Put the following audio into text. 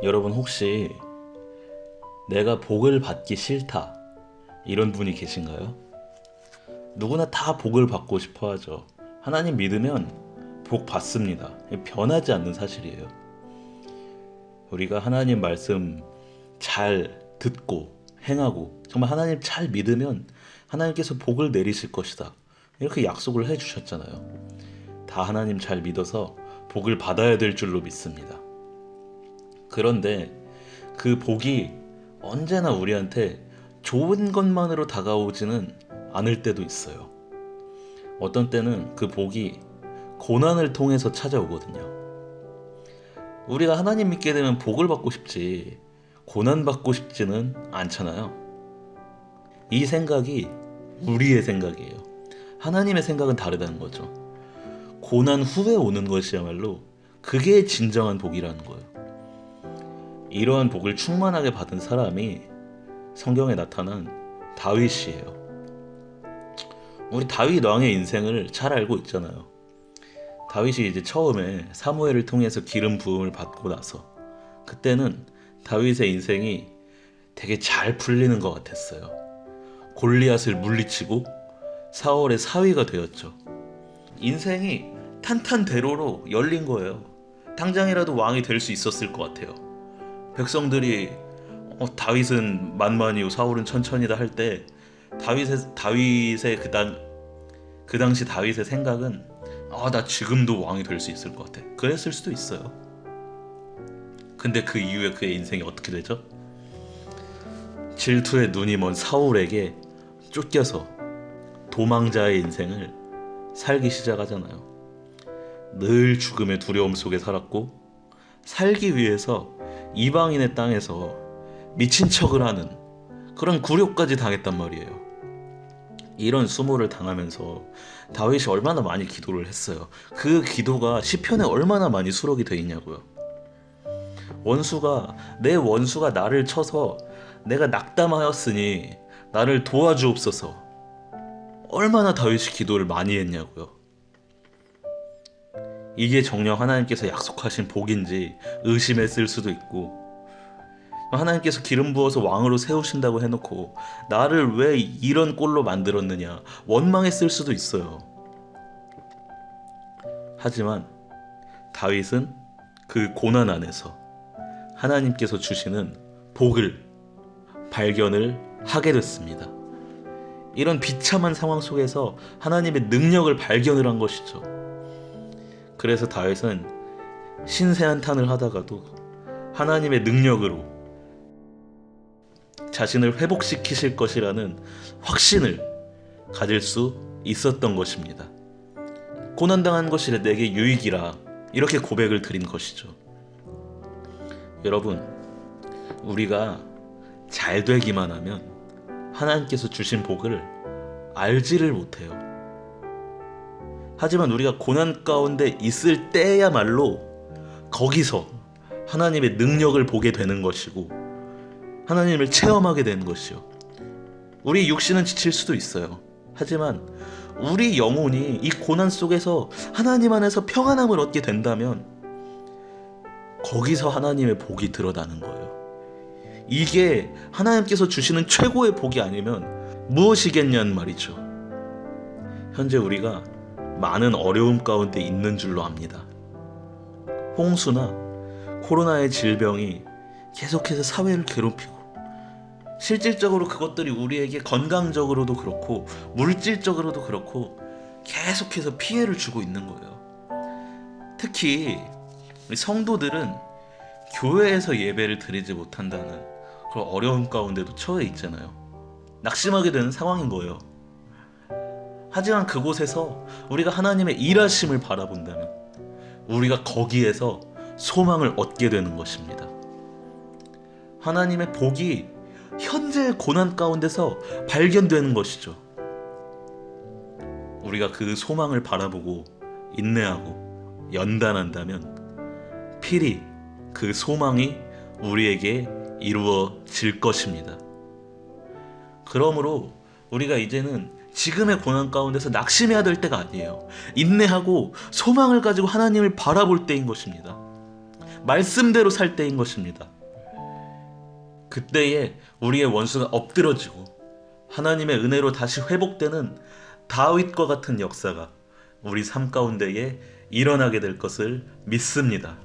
여러분 혹시 내가 복을 받기 싫다 이런 분이 계신가요? 누구나 다 복을 받고 싶어 하죠. 하나님 믿으면 복 받습니다. 변하지 않는 사실이에요. 우리가 하나님 말씀 잘 듣고 행하고 정말 하나님 잘 믿으면 하나님께서 복을 내리실 것이다. 이렇게 약속을 해주셨잖아요. 다 하나님 잘 믿어서 복을 받아야 될 줄로 믿습니다. 그런데 그 복이 언제나 우리한테 좋은 것만으로 다가오지는 않을 때도 있어요. 어떤 때는 그 복이 고난을 통해서 찾아오거든요. 우리가 하나님 믿게 되면 복을 받고 싶지 고난 받고 싶지는 않잖아요. 이 생각이 우리의 생각이에요. 하나님의 생각은 다르다는 거죠. 고난 후에 오는 것이야말로 그게 진정한 복이라는 거예요. 이러한 복을 충만하게 받은 사람이 성경에 나타난 다윗이에요. 우리 다윗 왕의 인생을 잘 알고 있잖아요. 다윗이 이제 처음에 사무엘을 통해서 기름 부음을 받고 나서 그때는 다윗의 인생이 되게 잘 풀리는 것 같았어요. 골리앗을 물리치고 사울의 사위가 되었죠. 인생이 탄탄대로로 열린 거예요. 당장이라도 왕이 될 수 있었을 것 같아요. 백성들이 다윗은 만만이요 사울은 천천히다 할 때 다윗의 그 당시 다윗의 생각은 나 지금도 왕이 될 수 있을 것 같아. 그랬을 수도 있어요. 근데 그 이후에 그의 인생이 어떻게 되죠? 질투에 눈이 먼 사울에게 쫓겨서 도망자의 인생을 살기 시작하잖아요. 늘 죽음의 두려움 속에 살았고 살기 위해서 이방인의 땅에서 미친 척을 하는 그런 굴욕까지 당했단 말이에요. 이런 수모를 당하면서 다윗이 얼마나 많이 기도를 했어요. 그 기도가 시편에 얼마나 많이 수록이 돼 있냐고요. 내 원수가 나를 쳐서 내가 낙담하였으니 나를 도와주옵소서. 얼마나 다윗이 기도를 많이 했냐고요. 이게 정녕 하나님께서 약속하신 복인지 의심했을 수도 있고, 하나님께서 기름 부어서 왕으로 세우신다고 해놓고 나를 왜 이런 꼴로 만들었느냐 원망했을 수도 있어요. 하지만 다윗은 그 고난 안에서 하나님께서 주시는 복을 발견을 하게 됐습니다. 이런 비참한 상황 속에서 하나님의 능력을 발견을 한 것이죠. 그래서 다윗은 신세한탄을 하다가도 하나님의 능력으로 자신을 회복시키실 것이라는 확신을 가질 수 있었던 것입니다. 고난당한 것이 내게 유익이라 이렇게 고백을 드린 것이죠. 여러분, 우리가 잘 되기만 하면 하나님께서 주신 복을 알지를 못해요. 하지만 우리가 고난 가운데 있을 때야말로 거기서 하나님의 능력을 보게 되는 것이고 하나님을 체험하게 되는 것이요. 우리 육신은 지칠 수도 있어요. 하지만 우리 영혼이 이 고난 속에서 하나님 안에서 평안함을 얻게 된다면 거기서 하나님의 복이 드러나는 거예요. 이게 하나님께서 주시는 최고의 복이 아니면 무엇이겠냐는 말이죠. 현재 우리가 많은 어려움 가운데 있는 줄로 압니다. 홍수나 코로나의 질병이 계속해서 사회를 괴롭히고 실질적으로 그것들이 우리에게 건강적으로도 그렇고 물질적으로도 그렇고 계속해서 피해를 주고 있는 거예요. 특히 우리 성도들은 교회에서 예배를 드리지 못한다는 그런 어려움 가운데도 처해 있잖아요. 낙심하게 되는 상황인 거예요. 하지만 그곳에서 우리가 하나님의 일하심을 바라본다면 우리가 거기에서 소망을 얻게 되는 것입니다. 하나님의 복이 현재의 고난 가운데서 발견되는 것이죠. 우리가 그 소망을 바라보고 인내하고 연단한다면 필히 그 소망이 우리에게 이루어질 것입니다. 그러므로 우리가 이제는 지금의 고난 가운데서 낙심해야 될 때가 아니에요. 인내하고 소망을 가지고 하나님을 바라볼 때인 것입니다. 말씀대로 살 때인 것입니다. 그때에 우리의 원수가 엎드러지고 하나님의 은혜로 다시 회복되는 다윗과 같은 역사가 우리 삶 가운데에 일어나게 될 것을 믿습니다.